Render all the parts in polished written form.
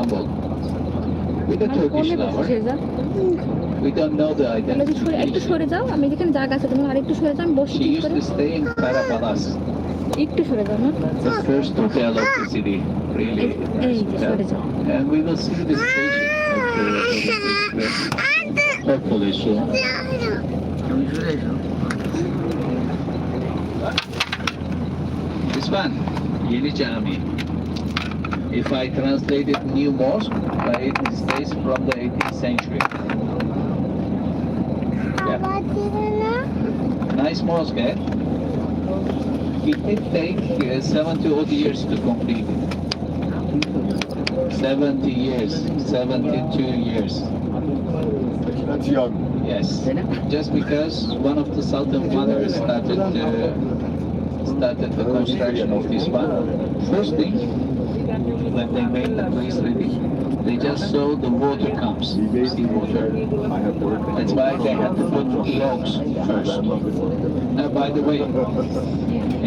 Istanbul with a Turkish lover. We don't know the একটু সরে যাও, আমি যেখানে জায়গা আছে তোমার আরেকটু সরে যাও, আমি বসে She used to stay in Karapalas, একটু সরে যাও না the first hotel of the city. Really nice hotel. And we will see the station hopefully soon. This one, Yeni Cami. If I translated new mosque, it stays from the 18th century. Yeah. Nice mosque, eh? It did take 70 odd years to complete it. 70 years, 72 years. That's young. Yes, just because one of the Sultan mothers started the construction of this one. First thing, when they made the place ready, they just saw the water comes, sea water. That's why they had to put logs first. Now, by the way,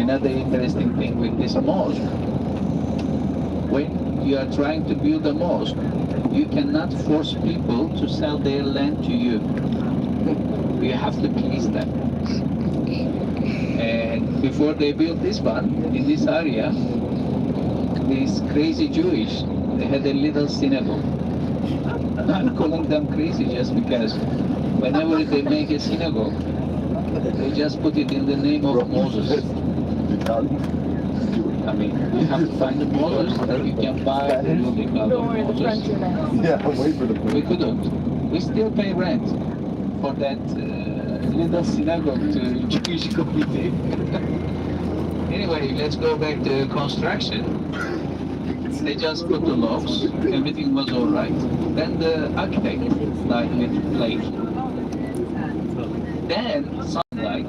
another interesting thing with this mosque, when you are trying to build a mosque, you cannot force people to sell their land to you. You have to please them. And before they built this one, in this area, these crazy Jewish, they had a little synagogue. I'm calling them crazy just because whenever they make a synagogue, they just put it in the name of Moses. I mean, you have to find the Moses that you can buy the building of Moses. Yeah, wait for the We couldn't. We still pay rent for that little synagogue to Jewish community. Anyway, let's go back to construction. They just put the logs, everything was alright. Then the architect started with plate. Then sunlight.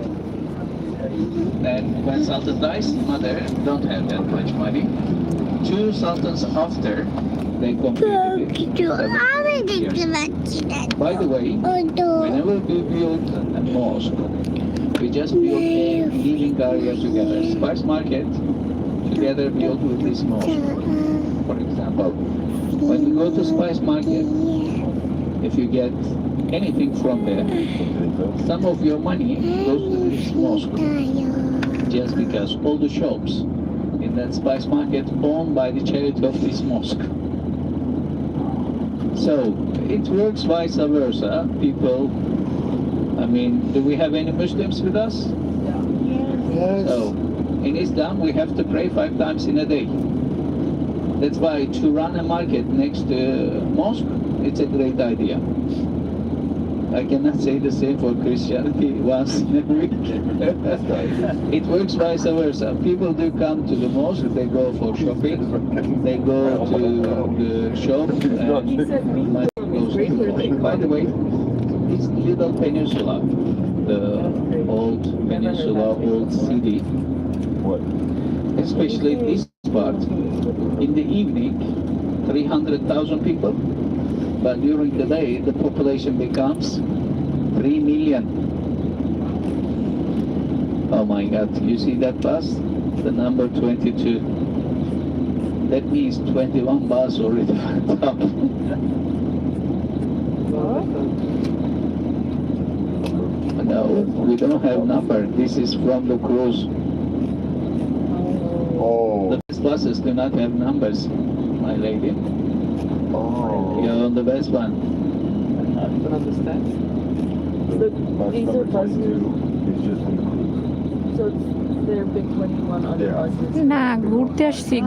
Then when Sultan dies, mother don't have that much money. 2 sultans after, they completed it. By the way, whenever we build a mosque, we just build a living area together. Spice market together built with this mosque. For example, when you go to Spice market, if you get anything from there, some of your money goes to this mosque. Just because all the shops in that Spice market owned by the charity of this mosque. So it works vice versa. People, I mean, do we have any Muslims with us? Yes. So in Islam we have to pray 5 times in a day. That's why to run a market next to mosque, it's a great idea. I cannot say the same for Christianity once in a week. It works vice versa. People do come to the mosque, they go for shopping, they go to the shop, and money goes to the mosque. By the way, this little peninsula, the old peninsula, old city, especially this part, in the evening, 300,000 people. But during the day, the population becomes 3 million. Oh my God, you see that bus? The number 22. That means 21 bus already went up. No, we don't have number. This is from the cruise. Oh. The buses do not have numbers, my lady. Oh. You're on the best one. I don't understand. Bus These number are buses. 22 is just in the cruise. So they're big 21 other Yeah. buses. না ঘুরতে আসছি So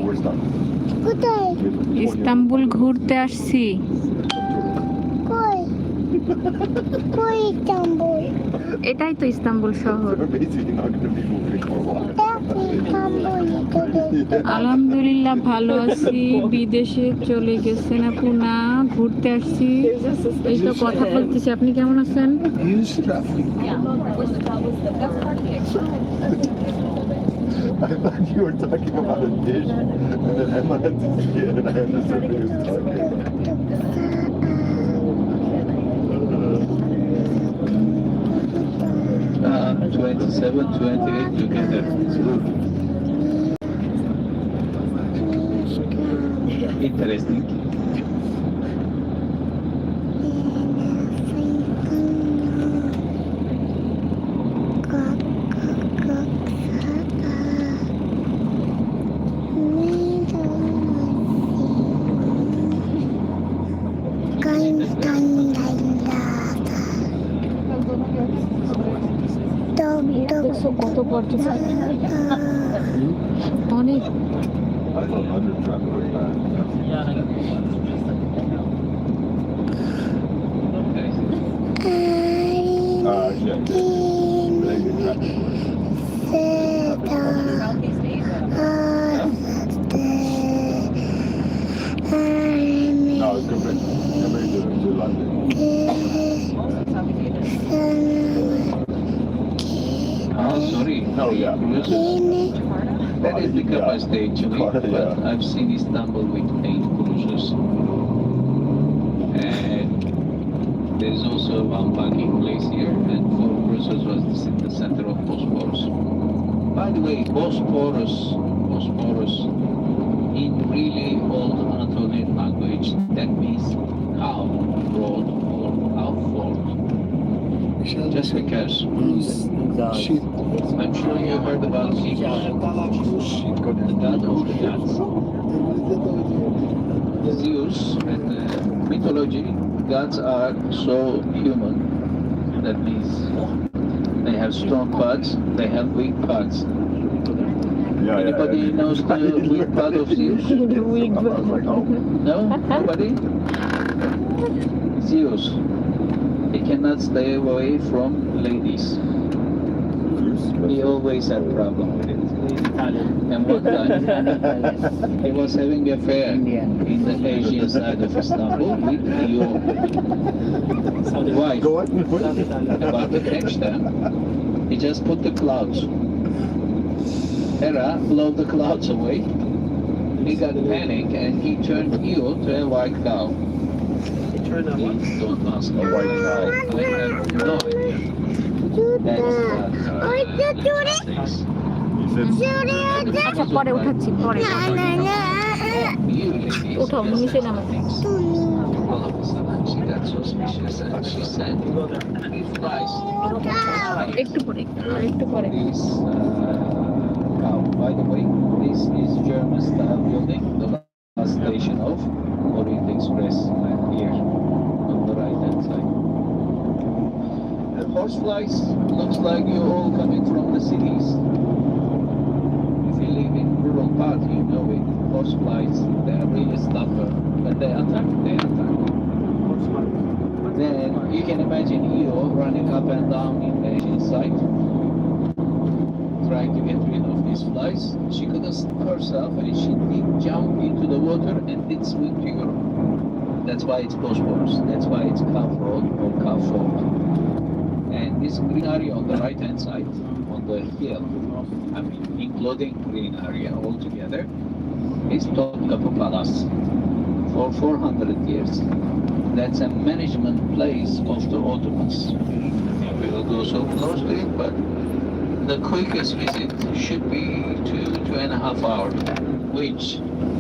we're stuck. কোথায় Istanbul ঘুরতে আসছি কই কই Istanbul এটাই তো ইস্তাম্বুল শহর We're basically not going to be moving for a while. এটা ইস্তাম্বুল তোদের আলহামদুলিল্লাহ ভালো আছি বিদেশে চলে গেছেন আপু না ঘুরতে আসছি এই তো কথা বলতেছি আপনি কেমন আছেন Use traffic. I thought you were talking about a dish, and then Emma had to see it, and I understood what he was talking about. 27, 28 together. It interesting. দেখছো কত পর্যটক অনেক I thought 100 traffic was bad. Yeah. Maybe traffic was. No, compared to London. Oh, sorry. Oh, yeah. That is the capacity actually, Yeah. but I've seen Istanbul with 8 cruisers. And there's also one parking place here, and 4 cruisers was in the center of Bosporus. By the way, Bosporus, in really old Anatolian language, that means cow road or cow ford. Just because I'm sure you heard about Shima, the god of the gods. Zeus and mythology, gods are so human. That means they have strong parts, they have weak parts. Anybody knows the weak part of Zeus? No? Nobody? Zeus. He cannot stay away from ladies. He always had problem with it. And one time, he was having an affair in the Asian side of Istanbul with your wife. Go on. About to catch them, he just put the clouds. Hera blow the clouds away. He got panic and he turned Io to a white cow. Please don't ask me why cow. I have no idea. That's আচ্ছা পরে উঠাচ্ছি পরে উঠাও নিচে নামো All of a sudden she got suspicious and she said, "It flies." একটু পরে একটু পরে This cow, by the way, this is German style building, the last station of Orient Express here on the right hand side. The horseflies looks like you're all coming from the cities. If you live in rural part, you know it. Horseflies, they are really stubborn. When they attack, they attack. Then you can imagine Io running up and down in the Asian side, trying to get rid of these flies. She couldn't stop herself and she did jump into the water and did swim to Europe. That's why it's Bosporus. That's why it's Calf Road or Calf Ford. And this green area on the right hand side, on the hill, I mean including green area altogether, is Topkapı Palace for 400 years. That's a management place of the Ottomans. We will go so close to it, but the quickest visit should be 2.5 hours, which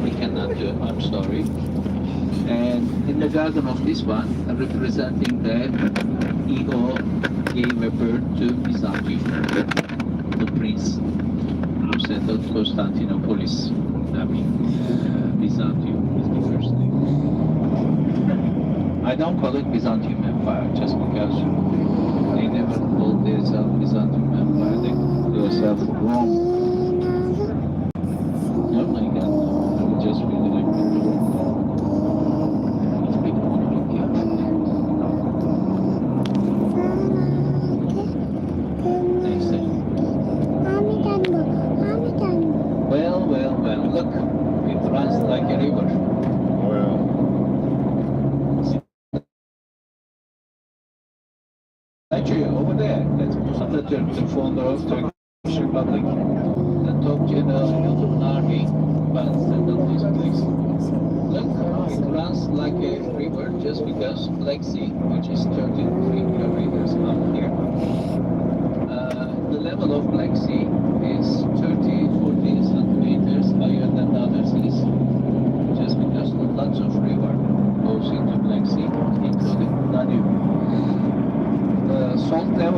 we cannot do, I'm sorry. And in the garden of this one, representing that Io gave a birth to Byzantium, the prince who settled Constantinopolis. I mean, Byzantium is the first name. I don't call it Byzantium Empire just because they never called themselves Byzantium Empire. They called themselves Rome. Oh my God, no. I would just really like to do it. It's big monarchy. Next thing. Well, look, it runs like a river. Well, Actually, over there, that's Atatürk, the founder of Turkish Republic. The top general of the army, but settled this place. Look, it runs like a river just because Black Sea, which is 33 kilometers up here, the level of Black Sea is 30-40 centimeters higher than the other seas. Just because look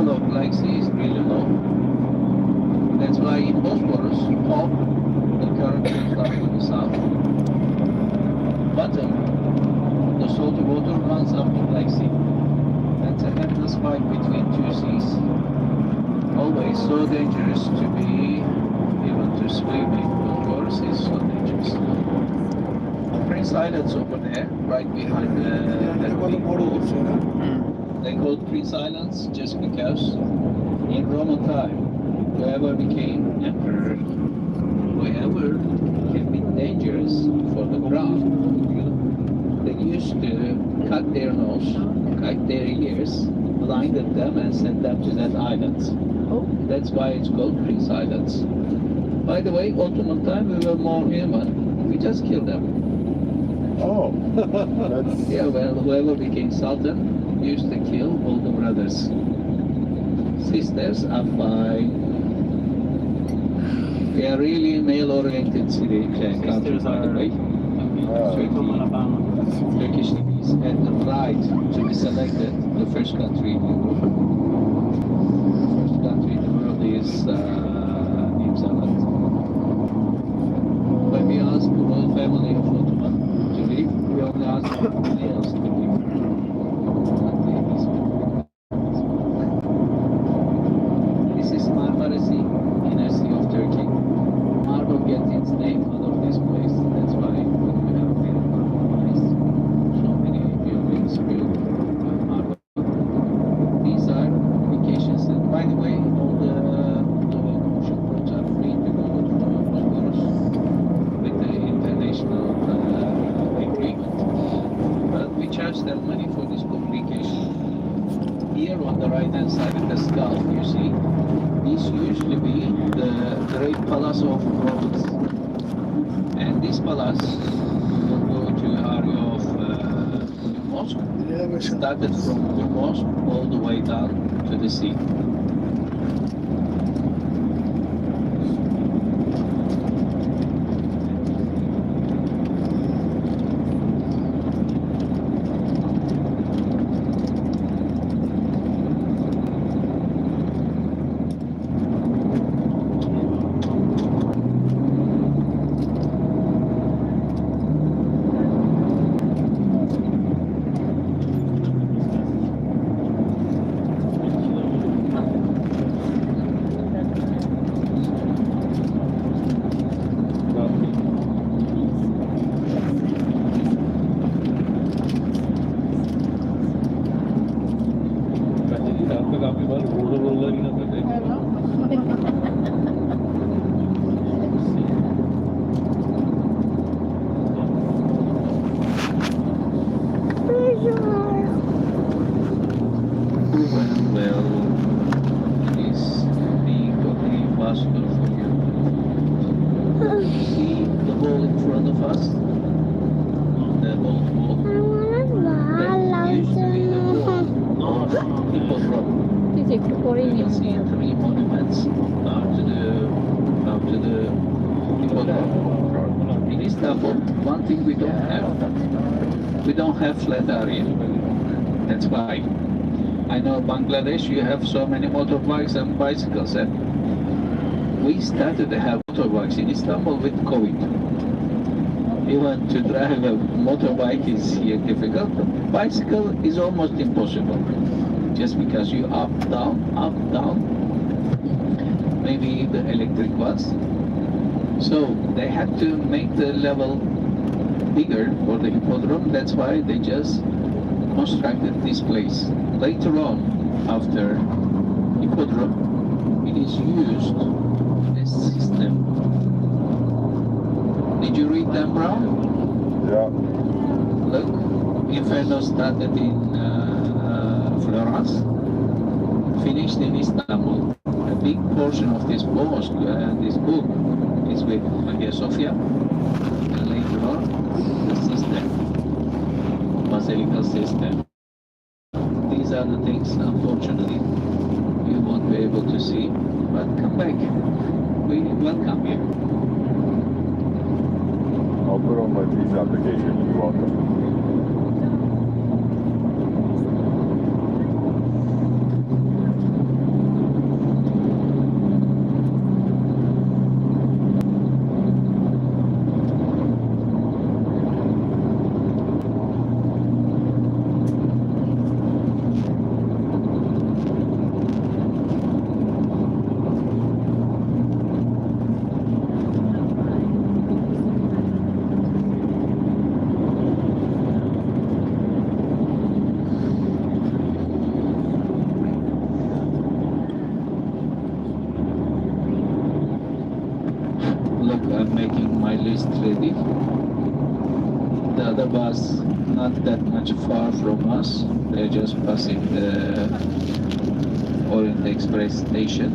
level of Black Sea is really low. That's why in Bosporus, top, the current goes down to the south. Bottom, the salty water runs up to Black Sea. That's a endless fight between two seas. Always so dangerous to be, even to swim in Bosporus is so dangerous. Prince Islands over there, right behind that big boat. They called Prince Islands just because in Roman time, whoever became emperor, whoever can be dangerous for the ground, they used to cut their nose, cut their ears, blinded them and sent them to that island. That's why it's called Prince Islands. By the way, Ottoman time we were more human. We just killed them. Oh, that's... Yeah, well, whoever became Sultan used to kill all the brothers. Sisters are fine. We are really male-oriented city country, by the way. Turkish cities had the right to be selected the first country in Europe. The first country in the world is New Zealand. When we ask the royal family of Ottoman to leave, we only ask males to leave. This is Marmara Sea, inner sea of Turkey. Marble gets its name out of this place. That's why we have very marble ice. So many buildings built with marble. These are vacations, and by the way, all the ocean ports are free to go through Bosporus with the international agreement. But we charge them money for this communication. Here on the right hand side of the skull, you see, this used to be the great palace of Romans. And this palace, will go to area of the mosque, started from the mosque all the way down to the sea. In Istanbul, one thing we don't have flat area. That's why. I know Bangladesh, you have so many motorbikes and bicycles, and we started to have motorbikes in Istanbul with COVID. Even to drive a motorbike is here difficult. Bicycle is almost impossible, just because you up, down, maybe the electric ones. So they had to make the level bigger for the hippodrome. That's why they just constructed this place. Later on, after hippodrome, it is used this system. Did you read Dan Brown? Yeah. Look, Inferno started in Florence, finished in Istanbul. A big portion of this mosque, this book, is with Hagia Sophia, and later on, the system, basilical system. These are the things, unfortunately, you won't be able to see, but come back. We welcome you. I'll put on my visa application. You're welcome. bus not that much far from us. They're just passing the Orient Express station.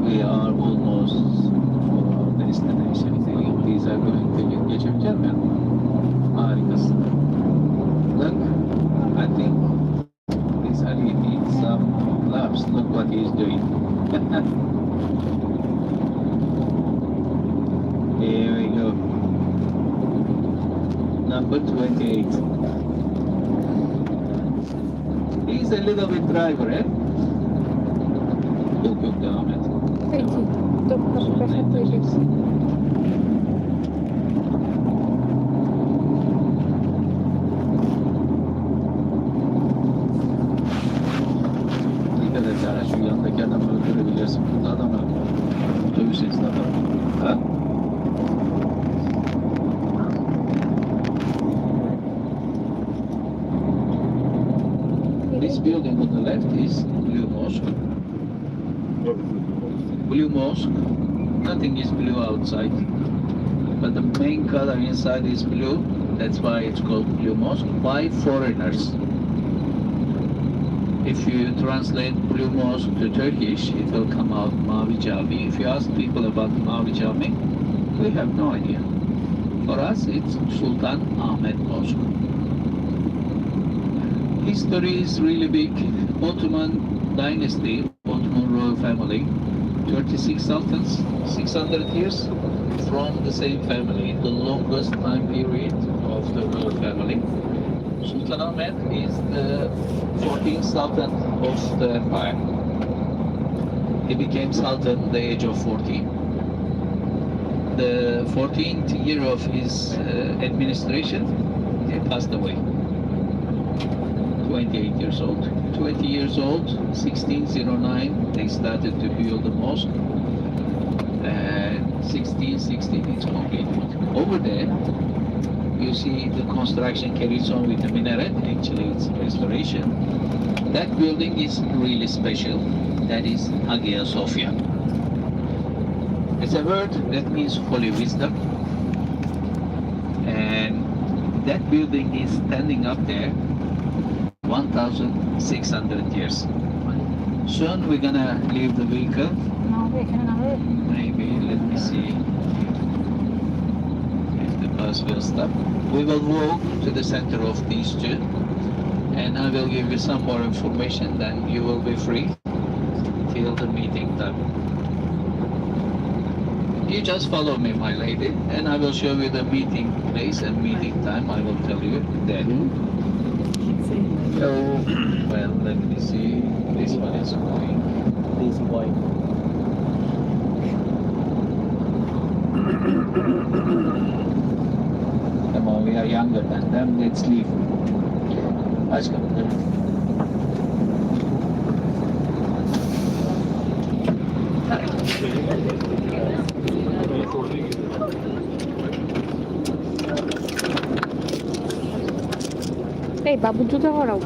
We are almost for our destination. These are going to geçip gelmiyor mu? Harikasın. Look, I think this Ali needs some laps. Look what he's doing. Here we go. Number 28. He's a little bit driver, eh? Yok yok, devam et. Peki. Dur, Netleşeceksin. Dikkat et yani, şu yandaki adamı öldürebilirsin. Burada adamı otobüs esnafı. Ha? This building on the left is Blue Mosque. Blue Mosque. Nothing is blue outside, but the main color inside is blue. That's why it's called Blue Mosque by foreigners. If you translate Blue Mosque to Turkish, it will come out Mavi Cami. If you ask people about Mavi Cami, we have no idea. For us, it's Sultan Ahmet Mosque. History is really big. Ottoman dynasty, Ottoman royal family, 36 sultans, 600 years from the same family, the longest time period of the royal family. Sultan Ahmet is the 14th sultan of the empire. He became sultan at the age of 14. The 14th year of his administration, he passed away. 28 years old. 20 years old, 1609, they started to build the mosque. And 1616 it's completed. Over there, you see the construction carries on with the minaret. Actually, it's restoration. That building is really special. That is Hagia Sophia. It's a word that means holy wisdom. And that building is standing up there 1,600 years. Soon we're gonna leave the vehicle. Maybe, let me see if the bus will stop. We will walk to the center of these two, and I will give you some more information. Then you will be free till the meeting time. You just follow me, my lady, and I will show you the meeting place and meeting time. I will tell you then. So, well, let me see. This one is going this way. Come on, we are younger than them. Let's leave. Let's go. এই বাবু জুতো করাও।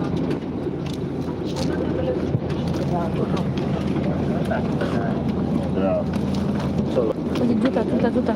জুতা জুতা জুতা